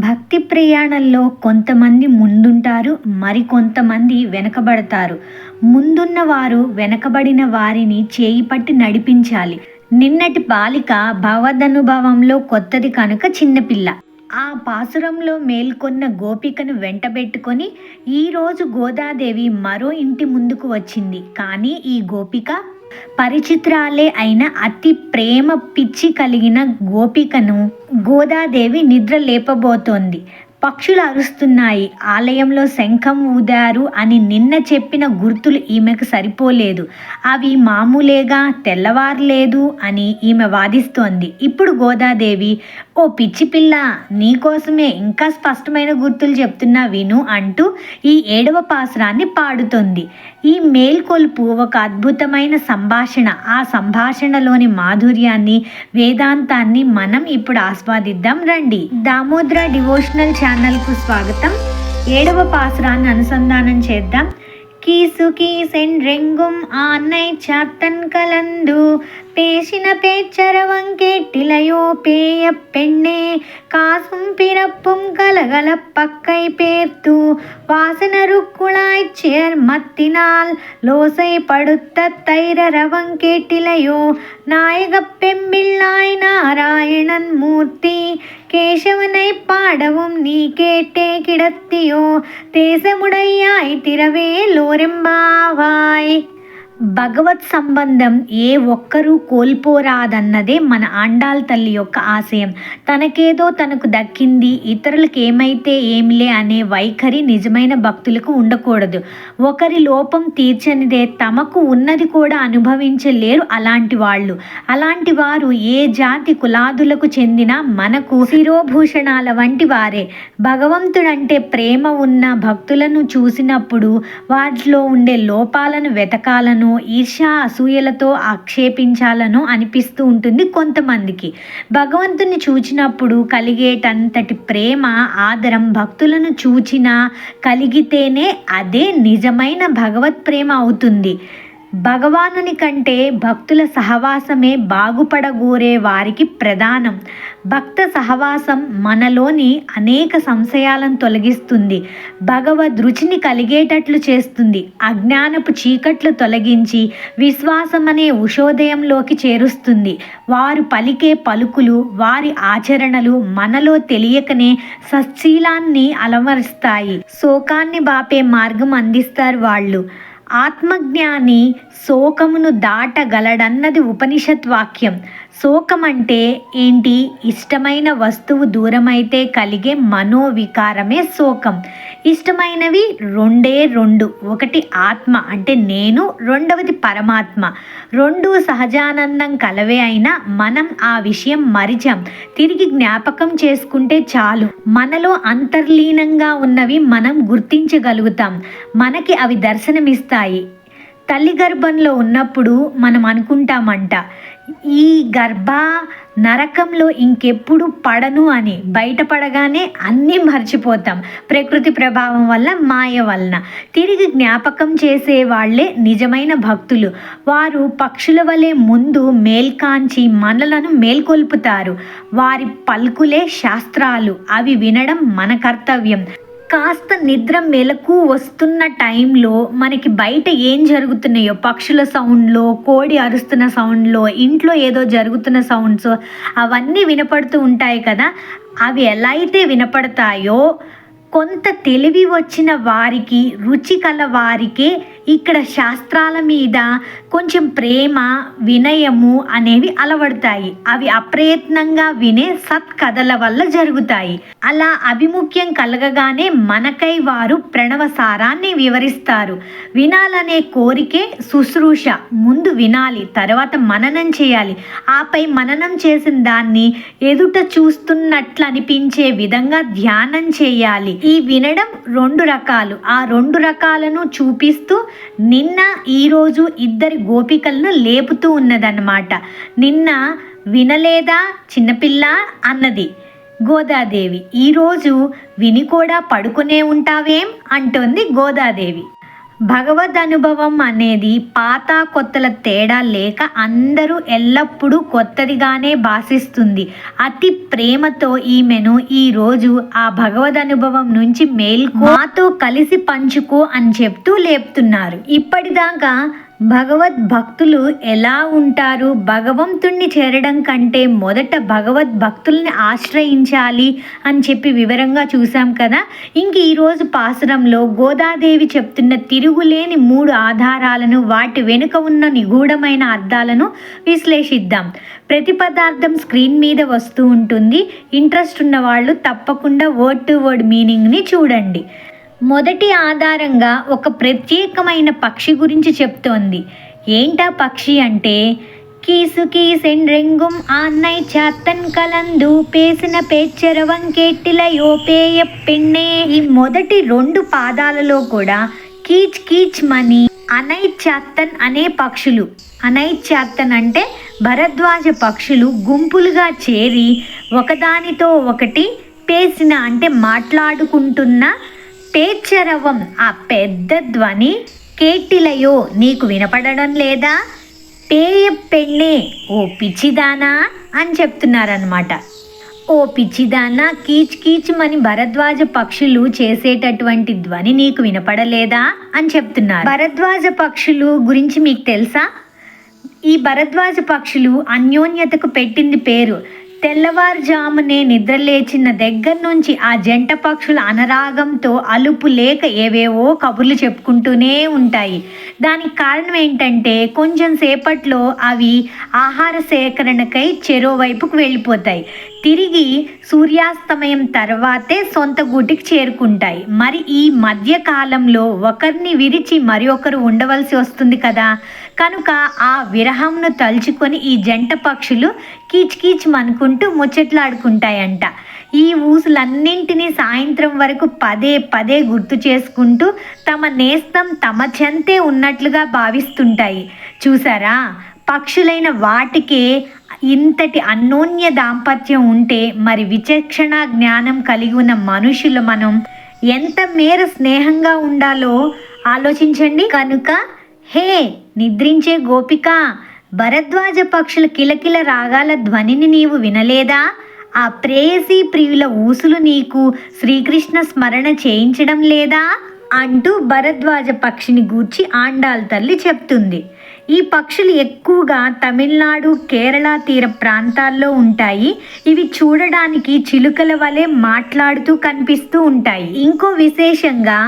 భక్తి ప్రయాణంలో కొంతమంది ముందుంటారు, మరికొంతమంది వెనకబడతారు. ముందున్న వారు వెనకబడిన వారిని చేయి పట్టి నడిపించాలి. నిన్నటి బాలిక భవదనుభవంలో కొత్తది కనుక చిన్నపిల్ల. ఆ పాసురంలో మేల్కొన్న గోపికను వెంటబెట్టుకొని ఈరోజు గోదాదేవి మరో ఇంటి ముందుకు వచ్చింది. కానీ ఈ గోపిక పరిచిత్రాలే అయిన అతి ప్రేమ పిచ్చి కలిగిన గోపికను గోదాదేవి నిద్ర లేపబోతోంది. పక్షులు అరుస్తున్నాయి, ఆలయంలో శంఖం ఊదారు అని నిన్న చెప్పిన గుర్తులు ఈమెకు సరిపోలేదు. అవి మామూలేగా, తెల్లవారలేదు అని ఈమె వాదిస్తోంది. ఇప్పుడు గోదాదేవి, ఓ పిచ్చి పిల్ల, నీకోసమే ఇంకా స్పష్టమైన గుర్తులు చెప్తున్నా విను అంటూ ఈ 7వ పాసురాన్ని పాడుతోంది. ఈ మేల్కొల్పు ఒక అద్భుతమైన సంభాషణ. ఆ సంభాషణలోని మాధుర్యాన్ని, వేదాంతాన్ని మనం ఇప్పుడు ఆస్వాదిద్దాం రండి. దామోద్ర డివోషనల్ ఛానల్కు స్వాగతం. 7వ పాసురాన్ని అనుసంధానం చేద్దాం. కీసు కీసెండ్రెంగుం ఆన్నై చాత్తన్ కలందు பேசின பேச்சரவங் கேட்டிலையோ பேய பெண்ணே காசும் பிறப்பும் கலகல பக்கை பேர்த்து வாசனருக்குழாய்ச் சேர்மத்தினால் லோசை படுத்த தைரரவங் கேட்டிலையோ நாயகப் பெம்பிள்ளாய் நாராயணன் மூர்த்தி கேசவனை பாடவும் நீ கேட்டே கிடத்தியோ தேசமுடையாய் திரவே లోరెంబావాయ్. భగవత్ సంబంధం ఏ ఒక్కరూ కోల్పోరాదన్నదే మన ఆండాల్ తల్లి యొక్క ఆశయం. తనకేదో తనకు దక్కింది, ఇతరులకు ఏమైతే ఏమిలే అనే వైఖరి నిజమైన భక్తులకు ఉండకూడదు. ఒకరి లోపం తీర్చనిదే తమకు ఉన్నది కూడా అనుభవించలేరు అలాంటి వాళ్ళు. అలాంటి వారు ఏ జాతి కులాదులకు చెందిన మనకు శిరోభూషణాల వంటి వారే. భగవంతుడంటే ప్రేమ ఉన్న భక్తులను చూసినప్పుడు వాటిలో ఉండే లోపాలను వెతకాలను, ఈర్ష్య అసూయలతో ఆక్షేపించాలను అనిపిస్తూ ఉంటుంది కొంతమందికి. భగవంతుని చూచినప్పుడు కలిగేటంతటి ప్రేమ, ఆదరం భక్తులను చూచినా కలిగితేనే అదే నిజమైన భగవత్ ప్రేమ అవుతుంది. భగవానుని కంటే భక్తుల సహవాసమే బాగుపడగోరే వారికి ప్రధానం. భక్త సహవాసం మనలోని అనేక సంశయాలను తొలగిస్తుంది, భగవద్ రుచిని కలిగేటట్లు చేస్తుంది, అజ్ఞానపు చీకట్లు తొలగించి విశ్వాసం అనే ఉషోదయంలోకి చేరుస్తుంది. వారు పలికే పలుకులు, వారి ఆచరణలు మనలో తెలియకనే సచ్చీలాన్ని అలవరుస్తాయి, శోకాన్ని బాపే మార్గం అందిస్తారు వాళ్ళు. ఆత్మజ్ఞాని శోకమును దాటగలడన్నది ఉపనిషత్ వాక్యం. శోకం అంటే ఏంటి? ఇష్టమైన వస్తువు దూరమైతే కలిగే మనోవికారమే శోకం. ఇష్టమైనవి రెండు. ఒకటి ఆత్మ అంటే నేను, రెండవది పరమాత్మ. రెండు సహజానందం కలవే అయినా మనం ఆ విషయం మరిచాం. తిరిగి జ్ఞాపకం చేసుకుంటే చాలు మనలో అంతర్లీనంగా ఉన్నవి మనం గుర్తించగలుగుతాం. మనకి అవి దర్శనమిస్తాయి. తల్లి గర్భంలో ఉన్నప్పుడు మనం అనుకుంటామంట, ఈ గర్భ నరకంలో ఇంకెప్పుడు పడను అని. బయటపడగానే అన్నీ మర్చిపోతాం, ప్రకృతి ప్రభావం వల్ల, మాయ వలన. తిరిగి జ్ఞాపకం చేసే వాళ్ళే నిజమైన భక్తులు. వారు పక్షుల వలె ముందు మేల్కాంచి మనలను మేల్కొల్పుతారు. వారి పలుకులే శాస్త్రాలు, అవి వినడం మన కర్తవ్యం. కాస్త నిద్ర మెలకు వస్తున్న టైంలో మనకి బయట ఏం జరుగుతున్నాయో, పక్షుల సౌండ్లో, కోడి అరుస్తున్న సౌండ్లో, ఇంట్లో ఏదో జరుగుతున్న సౌండ్స్ అవన్నీ వినపడుతూ ఉంటాయి కదా. అవి ఎలా అయితే వినపడతాయో కొంత తెలివి వచ్చిన వారికి, రుచి కల వారికే ఇక్కడ శాస్త్రాల మీద కొంచెం ప్రేమ, వినయము అనేవి అలవడతాయి. అవి అప్రయత్నంగా వినే సత్కథల వల్ల జరుగుతాయి. అలా అభిముఖ్యం కలగగానే మనకై వారు ప్రణవ సారాన్ని వివరిస్తారు. వినాలనే కోరికే శుశ్రూష. ముందు వినాలి, తర్వాత మననం చేయాలి. ఆపై మననం చేసిన దాన్ని ఎదుట చూస్తున్నట్లు అనిపించే విధంగా ధ్యానం చేయాలి. ఈ వినడం 2 రకాలు. ఆ 2 రకాలను చూపిస్తూ నిన్న ఈరోజు 2 గోపికలను లేపుతూ ఉన్నదన్నమాట. నిన్న వినలేదా చిన్నపిల్ల అన్నది గోదాదేవి. ఈరోజు విని కూడా పడుకునే ఉంటావేం అంటోంది గోదాదేవి. భగవద్ అనుభవం అనేది పాత కొత్తల తేడా లేక అందరూ ఎల్లప్పుడూ కొత్తదిగానే భాసిస్తుంది. అతి ప్రేమతో ఈమెను ఈరోజు ఆ భగవద్ అనుభవం నుంచి మాతో కలిసి పంచుకో అని చెప్తూ లేపుతున్నారు. ఇప్పటిదాకా భగవద్ భక్తులు ఎలా ఉంటారు, భగవంతుణ్ణి చేరడం కంటే మొదట భగవద్ భక్తుల్ని ఆశ్రయించాలి అని చెప్పి వివరంగా చూసాం కదా. ఇంక ఈరోజు పాసురంలో గోదాదేవి చెప్తున్న తిరుగులేని 3 ఆధారాలను, వాటి వెనుక ఉన్న నిగూఢమైన అర్థాలను విశ్లేషిద్దాం. ప్రతి పదార్థం స్క్రీన్ మీద వస్తూ ఉంటుంది. ఇంట్రెస్ట్ ఉన్న వాళ్ళు తప్పకుండా వర్డ్ టు వర్డ్ మీనింగ్ని చూడండి. మొదటి ఆధారంగా ఒక ప్రత్యేకమైన పక్షి గురించి చెప్తోంది. ఏంటా పక్షి అంటే కీసు కీసెండ్రెంగుం ఆన్నై చాత్తన్ కలందు పేసిన పేచ్చరవం కేట్టిల యోపేయ పెన్నే. ఈ మొదటి 2 పాదాలలో కూడా కీచ్ కీచ్ మని అనైచాత్తన్ అనే పక్షులు. అనైచాత్తన్ అంటే భరద్వాజ పక్షులు గుంపులుగా చేరి ఒకదానితో ఒకటి పేసిన అంటే మాట్లాడుకుంటున్న పేచ్చరవం ఆ పెద్ద ధ్వని కేటిలయో నీకు వినపడడం లేదా, పేయ పెళ్ళే ఓ పిచ్చిదానా అని చెప్తున్నారనమాట. ఓ పిచ్చిదానా కీచ్ కీచుమని భరద్వాజ పక్షులు చేసేటటువంటి ధ్వని నీకు వినపడలేదా అని చెప్తున్నారు. భరద్వాజ పక్షులు గురించి మీకు తెలుసా? ఈ భరద్వాజ పక్షులు అన్యోన్యతకు పెట్టింది పేరు. తెల్లవారుజామునే నిద్రలేచిన దగ్గర నుంచి ఆ జంట పక్షుల అనురాగంతో అలుపు లేక ఏవేవో కబుర్లు చెప్పుకుంటూనే ఉంటాయి. దానికి కారణం ఏంటంటే కొంచెం సేపట్లో అవి ఆహార సేకరణకై చెరోవైపుకు వెళ్ళిపోతాయి. తిరిగి సూర్యాస్తమయం తర్వాతే సొంత గూటికి చేరుకుంటాయి. మరి ఈ మధ్య కాలంలో ఒకరిని విరిచి మరి ఒకరు ఉండవలసి వస్తుంది కదా. కనుక ఆ విరహంను తలుచుకొని ఈ జంట పక్షులు కీచ్ కీచ్ అనుకుంటూ ముచ్చట్లాడుకుంటాయంట. ఈ ఊసులన్నింటినీ సాయంత్రం వరకు పదే పదే గుర్తు చేసుకుంటూ తమ నేస్తం తమ చెంతే ఉన్నట్లుగా భావిస్తుంటాయి. చూసారా, పక్షులైన వాటికే ఇంతటి అన్యోన్య దాంపత్యం ఉంటే మరి విచక్షణ జ్ఞానం కలిగి ఉన్న మనుషులు మనం ఎంత మేర స్నేహంగా ఉండాలో ఆలోచించండి. కనుక హే నిద్రించే గోపిక, భరద్వాజ పక్షుల కిలకిల రాగాల ధ్వనిని నీవు వినలేదా? ఆ ప్రేయసీ ప్రియుల ఊసులు నీకు శ్రీకృష్ణ స్మరణ చేయించడం లేదా అంటూ భరద్వాజ పక్షిని గూర్చి ఆండాళ్ తల్లి చెప్తుంది. ఈ పక్షులు ఎక్కువగా తమిళనాడు, కేరళ తీర ప్రాంతాల్లో ఉంటాయి. ఇవి చూడడానికి చిలుకల వలె మాట్లాడుతూ కనిపిస్తూ ఉంటాయి. ఇంకో విశేషంగా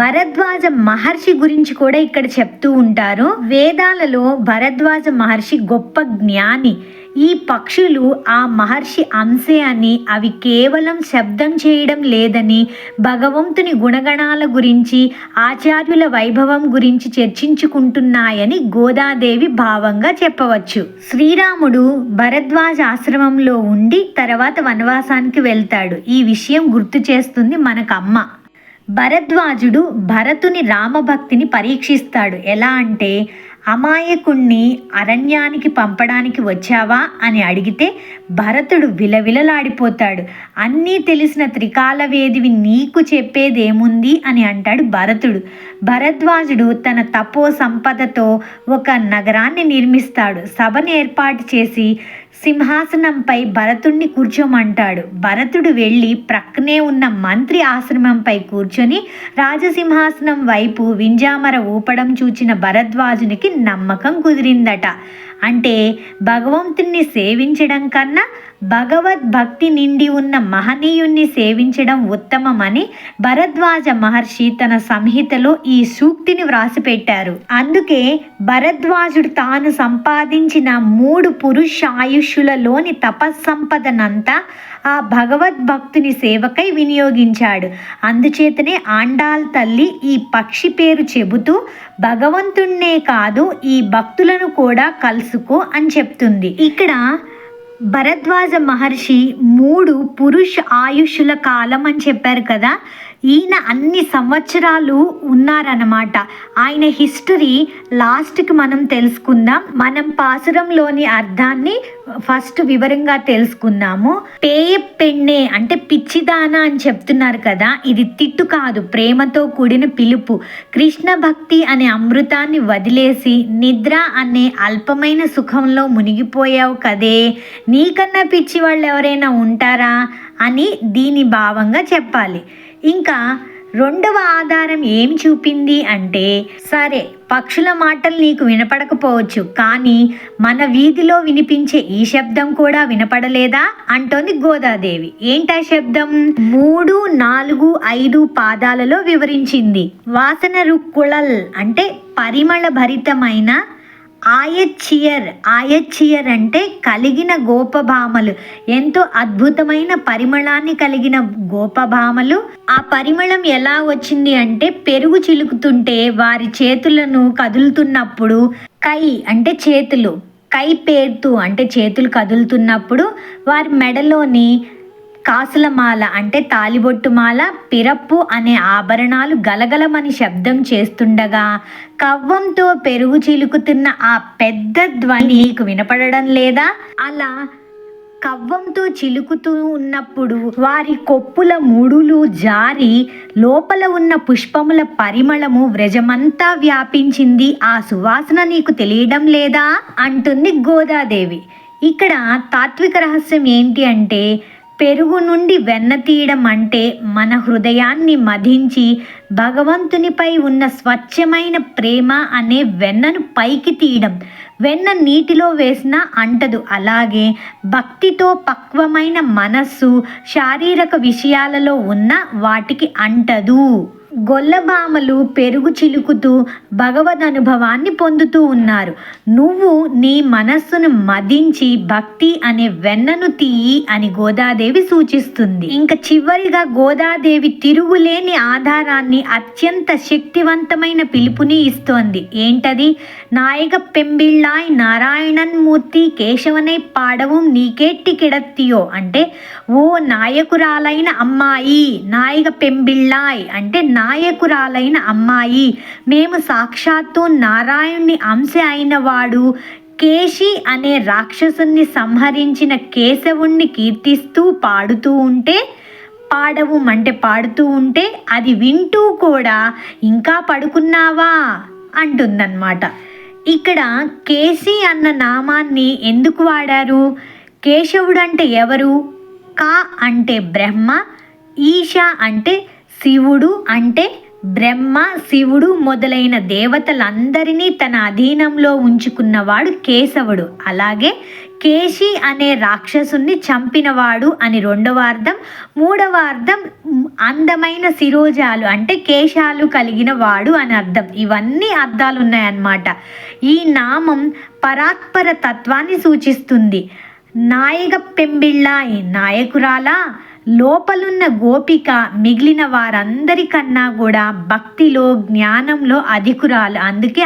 భరద్వాజ మహర్షి గురించి కూడా ఇక్కడ చెప్తూ ఉంటారు. వేదాలలో భరద్వాజ మహర్షి గొప్ప జ్ఞాని. ఈ పక్షులు ఆ మహర్షి అంశే అని, అవి కేవలం శబ్దం చేయడం లేదని, భగవంతుని గుణగణాల గురించి, ఆచార్యుల వైభవం గురించి చర్చించుకుంటున్నాయని గోదాదేవి భావంగా చెప్పవచ్చు. శ్రీరాముడు భరద్వాజ ఆశ్రమంలో ఉండి తర్వాత వనవాసానికి వెళ్తాడు. ఈ విషయం గుర్తు చేస్తుంది మనకు అమ్మ. భరద్వాజుడు భరతుని రామభక్తిని పరీక్షిస్తాడు. ఎలా అంటే, అమాయకుణ్ణి అరణ్యానికి పంపడానికి వచ్చావా అని అడిగితే భరతుడు విలవిలలాడిపోతాడు. అన్నీ తెలిసిన త్రికాలవేదివి నీకు చెప్పేదేముంది అని అంటాడు భరతుడు. భరద్వాజుడు తన తపో సంపదతో ఒక నగరాన్ని నిర్మిస్తాడు. సభను ఏర్పాటు చేసి సింహాసనంపై భరతుణ్ణి కూర్చోమంటాడు. భరతుడు వెళ్ళి ప్రక్కనే ఉన్న మంత్రి ఆశ్రమంపై కూర్చొని రాజసింహాసనం వైపు వింజామర ఊపడం చూచిన భరద్వాజునికి నమ్మకం కుదిరిందట. అంటే భగవంతుణ్ణి సేవించడం కన్నా భగవద్భక్తి నిండి ఉన్న మహనీయుణ్ణి సేవించడం ఉత్తమమని భరద్వాజ మహర్షి తన సంహితలో ఈ సూక్తిని వ్రాసిపెట్టారు. అందుకే భరద్వాజుడు తాను సంపాదించిన 3 పురుష ఆయుష్యులలోని తపస్సంపదనంతా ఆ భగవద్భక్తుని సేవకై వినియోగించాడు. అందుచేతనే ఆండాళ్ తల్లి ఈ పక్షి పేరు చెబుతూ భగవంతుణ్ణే కాదు ఈ భక్తులను కూడా కలుసుకో అని చెప్తుంది. ఇక్కడ భరద్వాజ మహర్షి 3 పురుష ఆయుష్యుల కాలం అని చెప్పారు కదా. ఈయన అన్ని సంవత్సరాలు ఉన్నారన్నమాట. ఆయన హిస్టరీ లాస్ట్కి మనం తెలుసుకుందాం. మనం పాసురంలోని అర్థాన్ని ఫస్ట్ వివరంగా తెలుసుకుందాము. పేయ పెన్నే అంటే పిచ్చిదాన అని చెప్తున్నారు కదా, ఇది తిట్టు కాదు, ప్రేమతో కూడిన పిలుపు. కృష్ణ భక్తి అనే అమృతాన్ని వదిలేసి నిద్ర అనే అల్పమైన సుఖంలో మునిగిపోయావు కదే, నీకన్నా పిచ్చి వాళ్ళు ఎవరైనా ఉంటారా అని దీని భావంగా చెప్పాలి. ఇంకా రెండవ ఆధారం ఏం చూపింది అంటే, సరే పక్షుల మాటలు నీకు వినపడకపోవచ్చు, కానీ మన వీధిలో వినిపించే ఈ శబ్దం కూడా వినపడలేదా అంటోంది గోదాదేవి. ఏంటా శబ్దం? 3, 4, 5 పాదాలలో వివరించింది. వాసన రుక్కుళల్ అంటే పరిమళ భరితమైన, ఆయచ్చియర్ అంటే కలిగిన గోపభామలు, ఎంతో అద్భుతమైన పరిమళాన్ని కలిగిన గోపభామలు. ఆ పరిమళం ఎలా వచ్చింది అంటే, పెరుగు చిలుకుతుంటే వారి చేతులను కదులుతున్నప్పుడు, కై అంటే చేతులు, కై పేర్తు అంటే చేతులు కదులుతున్నప్పుడు వారి మెడలోని కాసులమాల అంటే తాలిబొట్టుమాల, పిరప్పు అనే ఆభరణాలు గలగలమని శబ్దం చేస్తుండగా కవ్వంతో పెరుగు చిలుకుతున్న ఆ పెద్ద ధ్వని నీకు వినపడడం లేదా? అలా కవ్వంతో చిలుకుతూ ఉన్నప్పుడు వారి కొప్పుల మూడులు జారి లోపల ఉన్న పుష్పముల పరిమళము వ్రజమంతా వ్యాపించింది. ఆ సువాసన నీకు తెలియడం లేదా అంటుంది గోదాదేవి. ఇక్కడ తాత్విక రహస్యం ఏంటి అంటే, పెరుగు నుండి వెన్న తీయడం అంటే మన హృదయాన్ని మధించి భగవంతునిపై ఉన్న స్వచ్ఛమైన ప్రేమ అనే వెన్నను పైకి తీయడం. వెన్న నీటిలో వేసినా అంటదు, అలాగే భక్తితో పక్వమైన మనస్సు శారీరక విషయాలలో ఉన్న వాటికి అంటదు. గొల్లభామలు పెరుగు చిలుకుతూ భగవద్ అనుభవాన్ని పొందుతూ ఉన్నారు. నువ్వు నీ మనస్సును మదించి భక్తి అనే వెన్నను తీయి అని గోదాదేవి సూచిస్తుంది. ఇంకా చివరిగా గోదాదేవి తిరుగులేని ఆధారాన్ని, అత్యంత శక్తివంతమైన పిలుపుని ఇస్తోంది. ఏంటది? నాయక పెంబిళ్ళాయ్ నారాయణన్ మూర్తి కేశవనై పాడవం నీకేట్టి కిడత్తియో అంటే, ఓ నాయకురాలైన అమ్మాయి, నాయక పెంబిళ్ళాయ్ అంటే నాయకురాలైన అమ్మాయి, మేము సాక్షాత్తు నారాయణుని అంశ అయిన వాడు కేశి అనే రాక్షసుని సంహరించిన కేశవుణ్ణి కీర్తిస్తూ పాడుతూ ఉంటే, పాడవు అంటే పాడుతూ ఉంటే అది వింటూ కూడా ఇంకా పడుకున్నావా అంటుందన్నమాట. ఇక్కడ కేశి అన్న నామాన్ని ఎందుకు వాడారు? కేశవుడు అంటే ఎవరు? కా అంటే బ్రహ్మ, ఈశ అంటే శివుడు, అంటే బ్రహ్మ శివుడు మొదలైన దేవతలందరినీ తన అధీనంలో ఉంచుకున్నవాడు కేశవుడు. అలాగే కేశి అనే రాక్షసుని చంపినవాడు అని రెండవ అర్థం. మూడవ అర్థం అందమైన శిరోజాలు అంటే కేశాలు కలిగిన వాడు అని అర్థం. ఇవన్నీ అర్థాలు ఉన్నాయన్నమాట. ఈ నామం పరాత్పర తత్వాన్ని సూచిస్తుంది. నాయక పెంబిళ్ళాయి నాయకురాలా, లోపలున్న గోపిక మిగిలిన వారందరికన్నా కూడా భక్తిలో జ్ఞానంలో అధికురాలు, అందుకే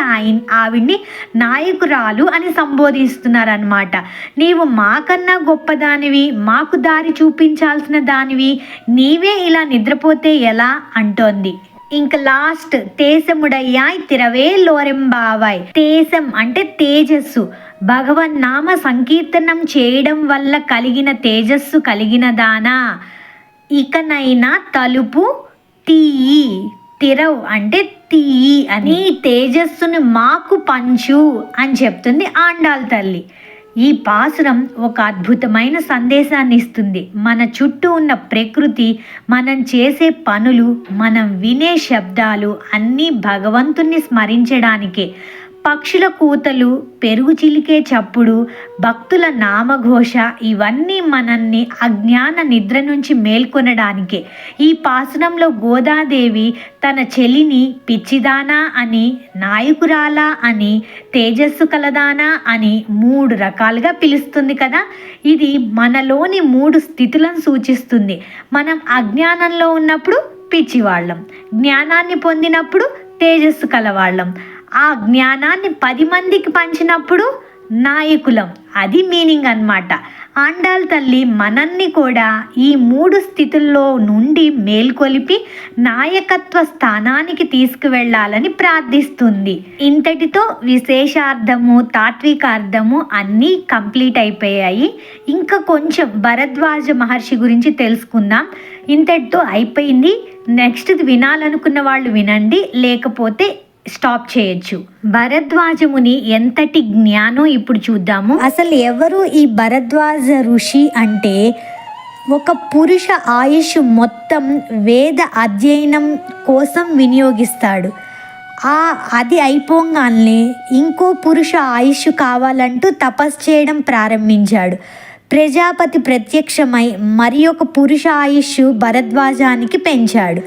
ఆవిడ్ని నాయకురాలు అని సంబోధిస్తున్నారనమాట. నీవు మాకన్నా గొప్పదానివి, మాకు దారి చూపించాల్సిన దానివి, నీవే ఇలా నిద్రపోతే ఎలా అంటోంది. ఇంక లాస్ట్ తేసముడయ్యాయ్ తిరవే లోరెంబావాయ్. తేసం అంటే తేజస్సు, భగవన్ నామ సంకీర్తనం చేయడం వల్ల కలిగిన తేజస్సు కలిగిన దానా, ఇకనైనా తలుపు తీయి. తిరవ్ అంటే తీయి అని, తేజస్సును మాకు పంచు అని చెప్తుంది ఆండాళ్ తల్లి. ఈ పాసురం ఒక అద్భుతమైన సందేశాన్ని ఇస్తుంది. మన చుట్టూ ఉన్న ప్రకృతి, మనం చేసే పనులు, మనం వినే శబ్దాలు అన్నీ భగవంతుణ్ణి స్మరించడానికే. పక్షుల కూతలు, పెరుగు చిలికే చప్పుడు, భక్తుల నామఘోష ఇవన్నీ మనల్ని అజ్ఞాన నిద్ర నుంచి మేల్కొనడానికే. ఈ పాసురంలో గోదాదేవి తన చెలిని పిచ్చిదానా అని, నాయకురాలా అని, తేజస్సు కలదానా అని 3 రకాలుగా పిలుస్తుంది కదా. ఇది మనలోని 3 స్థితులను సూచిస్తుంది. మనం అజ్ఞానంలో ఉన్నప్పుడు పిచ్చివాళ్ళం, జ్ఞానాన్ని పొందినప్పుడు తేజస్సు కలవాళ్ళం, ఆ జ్ఞానాన్ని 10 మందికి పంచినప్పుడు నాయకులం. అది మీనింగ్ అన్నమాట. ఆండాల్ తల్లి మనల్ని కూడా ఈ 3 స్థితుల్లో నుండి మేల్కొలిపి నాయకత్వ స్థానానికి తీసుకువెళ్ళాలని ప్రార్థిస్తుంది. ఇంతటితో విశేషార్థము తాత్వికార్థము అన్నీ కంప్లీట్ అయిపోయాయి. ఇంకా కొంచెం భరద్వాజ మహర్షి గురించి తెలుసుకుందాం. ఇంతటితో అయిపోయింది. నెక్స్ట్ వినాలనుకున్న వాళ్ళు వినండి, లేకపోతే స్టాప్ చేయొచ్చు. భరద్వాజముని ఎంతటి జ్ఞానం ఇప్పుడు చూద్దాము. అసలు ఎవరు ఈ భరద్వాజ ఋషి అంటే, ఒక పురుష ఆయుష్ మొత్తం వేద అధ్యయనం కోసం వినియోగిస్తాడు. అది అయిపోగానే ఇంకో పురుష ఆయుష్ కావాలంటూ తపస్సు చేయడం ప్రారంభించాడు. ప్రజాపతి ప్రత్యక్షమై మరి ఒక పురుష ఆయుష్ భరద్వాజానికి పెంచాడు.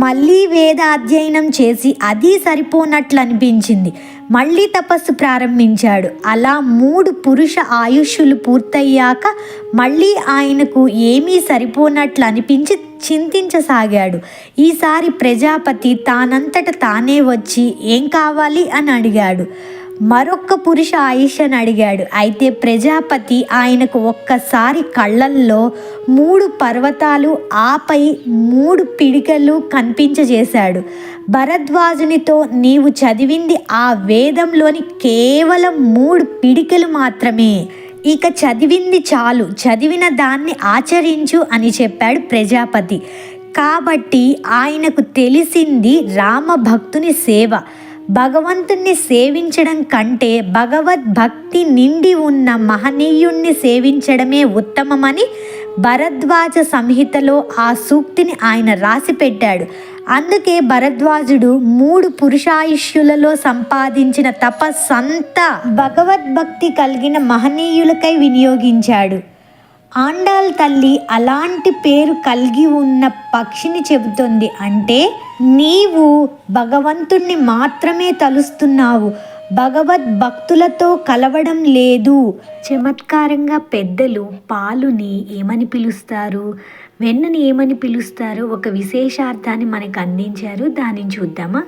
మళ్ళీ వేద అధ్యయనం చేసి అది సరిపోనట్లు అనిపించింది. మళ్ళీ తపస్సు ప్రారంభించాడు. అలా 3 పురుష ఆయుష్లు పూర్తయ్యాక మళ్ళీ ఆయనకు ఏమీ సరిపోనట్లు అనిపించి చింతించసాగాడు. ఈసారి ప్రజాపతి తానంతట తానే వచ్చి ఏం కావాలి అని అడిగాడు. మరొక్క పురుష ఆయుష్ అని అడిగాడు. అయితే ప్రజాపతి ఆయనకు ఒక్కసారి కళ్ళల్లో 3 పర్వతాలు ఆపై 3 పిడికలు కనిపించజేశాడు. భరద్వాజునితో నీవు చదివింది ఆ వేదంలోని కేవలం 3 పిడికలు మాత్రమే. ఇక చదివింది చాలు, చదివిన దాన్ని ఆచరించు అని చెప్పాడు ప్రజాపతి. కాబట్టి ఆయనకు తెలిసింది రామభక్తుని సేవ. భగవంతుణ్ణి సేవించడం కంటే భగవద్భక్తి నిండి ఉన్న మహనీయుణ్ణి సేవించడమే ఉత్తమమని భరద్వాజ సంహితలో ఆ సూక్తిని ఆయన రాసి పెట్టాడు. అందుకే భరద్వాజుడు 3 పురుషాయుష్యులలో సంపాదించిన తపస్సంతా భగవద్భక్తి కలిగిన మహనీయులకై వినియోగించాడు. ఆండాల్ తల్లి అలాంటి పేరు కలిగి ఉన్న పక్షిని చెబుతుంది. అంటే నీవు భగవంతుణ్ణి మాత్రమే తలుస్తున్నావు, భగవద్భక్తులతో కలవడం లేదు. చమత్కారంగా పెద్దలు పాలుని ఏమని పిలుస్తారు, వెన్నని ఏమని పిలుస్తారు, ఒక విశేషార్థాన్ని మనకు అందించారు. దానిని చూద్దామా.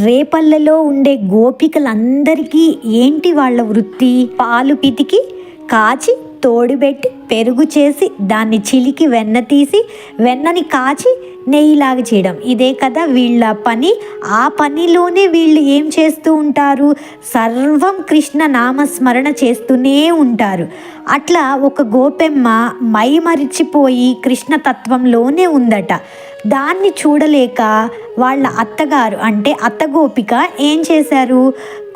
రేపల్లలో ఉండే గోపికలందరికీ ఏంటి వాళ్ళ వృత్తి? పాలు పితికి కాచి తోడుబెట్టి పెరుగు చేసి దాన్ని చిలికి వెన్న తీసి వెన్నని కాచి నెయ్యిలాగా చేయడం, ఇదే కదా వీళ్ళ పని. ఆ పనిలోనే వీళ్ళు ఏం చేస్తూ ఉంటారు, సర్వం కృష్ణ నామస్మరణ చేస్తూనే ఉంటారు. అట్లా ఒక గోపెమ్మ మైమరిచిపోయి కృష్ణతత్వంలోనే ఉందట. దాన్ని చూడలేక వాళ్ళ అత్తగారు అంటే అత్తగోపిక ఏం చేశారు,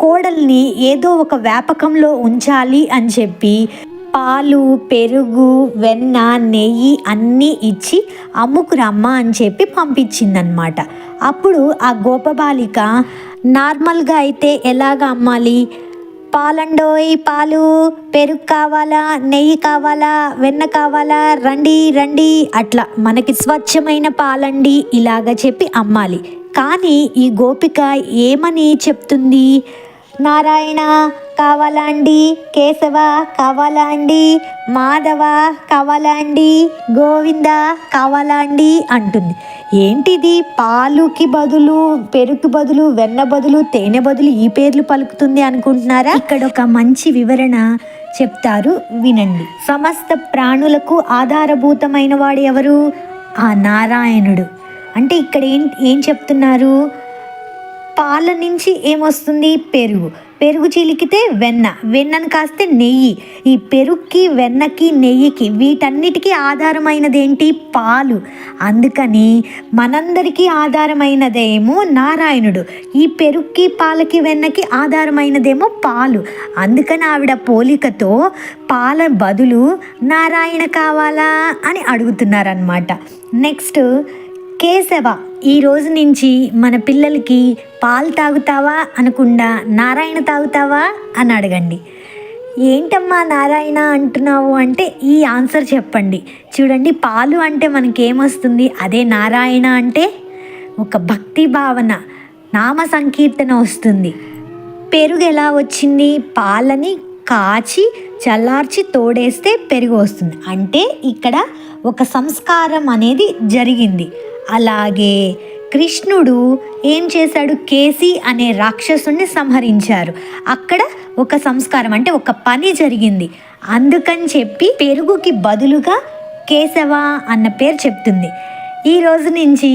కోడల్ని ఏదో ఒక వ్యాపకంలో ఉంచాలి అని చెప్పి పాలు పెరుగు వెన్న నెయ్యి అన్నీ ఇచ్చి అమ్ముకురమ్మ అని చెప్పి పంపించిందనమాట. అప్పుడు ఆ గోపబాలిక నార్మల్గా అయితే ఎలాగ అమ్మాలి, పాలండోయ్ పాలు, పెరుగు కావాలా, నెయ్యి కావాలా, వెన్న కావాలా, రండి రండి, అట్లా మనకి స్వచ్ఛమైన పాలండి ఇలాగ చెప్పి అమ్మాలి. కానీ ఈ గోపిక ఏమని చెప్తుంది, నారాయణ కావాలా అండి, కేశవ కావాలా అండి, మాధవ కావాలా అండి, గోవింద కావాలా అండి అంటుంది. ఏంటిది, పాలుకి బదులు పెరుగు బదులు వెన్న బదులు తేనె బదులు ఈ పేర్లు పలుకుతుంది అనుకుంటున్నారా? ఇక్కడ ఒక మంచి వివరణ చెప్తారు, వినండి. సమస్త ప్రాణులకు ఆధారభూతమైన వాడు ఎవరు? ఆ నారాయణుడు. అంటే ఇక్కడ ఏం చెప్తున్నారు, పాల నుంచి ఏమొస్తుంది, పెరుగు, పెరుగు చిలికితే వెన్న, వెన్నను కాస్తే నెయ్యి. ఈ పెరుగుకి వెన్నకి నెయ్యికి వీటన్నిటికీ ఆధారమైనది ఏంటి, పాలు. అందుకని మనందరికీ ఆధారమైనదేమో నారాయణుడు, ఈ పెరుగుకి పాలకి వెన్నకి ఆధారమైనదేమో పాలు. అందుకని ఆవిడ పోలికతో పాల బదులు నారాయణ కావాలా అని అడుగుతున్నారనమాట. నెక్స్ట్ కేశవ, ఈ రోజు నుంచి మన పిల్లలకి పాలు తాగుతావా అనకుండా నారాయణ తాగుతావా అని అడగండి. ఏంటమ్మా నారాయణ అంటున్నావు అంటే ఈ ఆన్సర్ చెప్పండి. చూడండి, పాలు అంటే మనకేమొస్తుంది, అదే నారాయణ అంటే ఒక భక్తి భావన, నామ సంకీర్తన వస్తుంది. పెరుగు ఎలా వచ్చింది, పాలని కాచి చల్లార్చి తోడేస్తే పెరుగు వస్తుంది. అంటే ఇక్కడ ఒక సంస్కారం అనేది జరిగింది. అలాగే కృష్ణుడు ఏం చేశాడు, కేసి అనే రాక్షసుని సంహరించారు. అక్కడ ఒక సంస్కారం అంటే ఒక పని జరిగింది. అందుకని చెప్పి పెరుగుకి బదులుగా కేశవ అన్న పేరు చెప్తుంది. ఈ రోజు నుంచి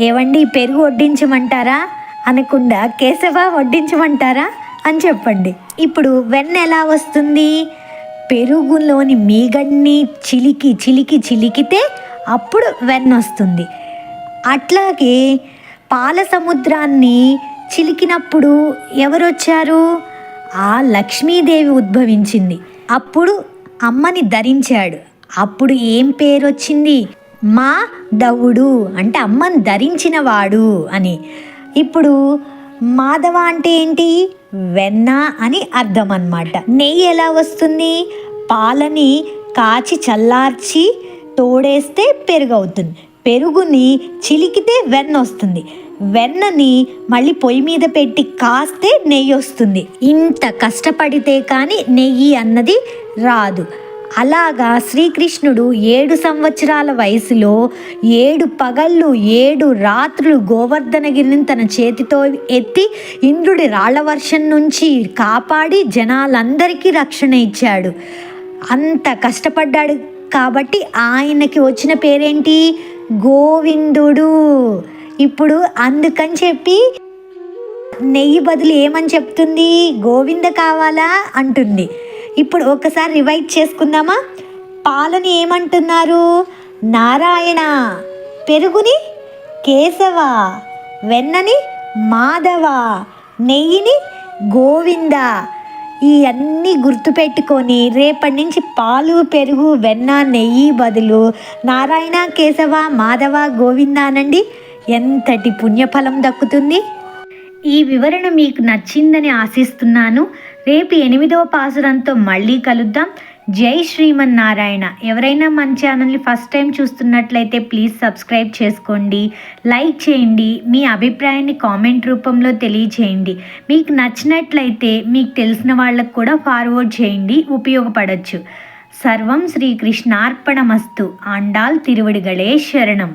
ఏవండి పెరుగు వడ్డించమంటారా అనకుండా కేశవ వడ్డించమంటారా అని చెప్పండి. ఇప్పుడు వెన్న ఎలా వస్తుంది? పెరుగులోని మీగడ్ని చిలికితే అప్పుడు వెన్న వస్తుంది. అట్లాగే పాల సముద్రాన్ని చిలికినప్పుడు ఎవరు వచ్చారు? ఆ లక్ష్మీదేవి ఉద్భవించింది. అప్పుడు అమ్మని ధరించాడు. అప్పుడు ఏం పేరు వచ్చింది? మాధవుడు, అంటే అమ్మని ధరించినవాడు అని. ఇప్పుడు మాధవ అంటే ఏంటి? వెన్న అని అర్థం అన్నమాట. నెయ్యి ఎలా వస్తుంది? పాలని కాచి చల్లార్చి తోడేస్తే పెరుగు అవుతుంది. పెరుగుని చిలికితే వెన్న వస్తుంది. వెన్నని మళ్ళీ పొయ్యి మీద పెట్టి కాస్తే నెయ్యి వస్తుంది. ఇంత కష్టపడితే కానీ నెయ్యి అన్నది రాదు. అలాగా శ్రీకృష్ణుడు 7 సంవత్సరాల వయసులో 7 పగళ్ళు 7 రాత్రులు గోవర్ధనగిరిని తన చేతితో ఎత్తి ఇంద్రుడి రాళ్ల వర్షం నుంచి కాపాడి జనాలందరికీ రక్షణ ఇచ్చాడు. అంత కష్టపడ్డాడు కాబట్టి ఆయనకి వచ్చిన పేరేంటి? గోవిందుడు. ఇప్పుడు అందుకని చెప్పి నెయ్యి బదులు ఏమని చెప్తుంది? గోవింద కావాలా అంటుంది. ఇప్పుడు ఒకసారి రివైజ్ చేసుకుందామా? పాలని ఏమంటున్నారు? నారాయణ, పెరుగుని కేశవ, వెన్నని మాధవ, నెయ్యిని గోవింద. ఈ అన్నీ గుర్తుపెట్టుకొని రేపటి నుంచి పాలు, పెరుగు, వెన్న, నెయ్యి బదులు నారాయణ, కేశవ, మాధవ, గోవింద అనండి. ఎంతటి పుణ్యఫలం దక్కుతుంది. ఈ వివరణ మీకు నచ్చిందని ఆశిస్తున్నాను. రేపు 8వ పాసురంతో మళ్ళీ కలుద్దాం. జై శ్రీమన్నారాయణ. ఎవరైనా మన ఛానల్ని ఫస్ట్ టైం చూస్తున్నట్లయితే ప్లీజ్ సబ్స్క్రైబ్ చేసుకోండి, లైక్ చేయండి, మీ అభిప్రాయాన్ని కామెంట్ రూపంలో తెలియచేయండి. మీకు నచ్చినట్లయితే మీకు తెలిసిన వాళ్ళకు కూడా ఫార్వర్డ్ చేయండి, ఉపయోగపడవచ్చు. సర్వం శ్రీకృష్ణార్పణమస్తు. ఆండాల్ తిరువడిగళే శరణం.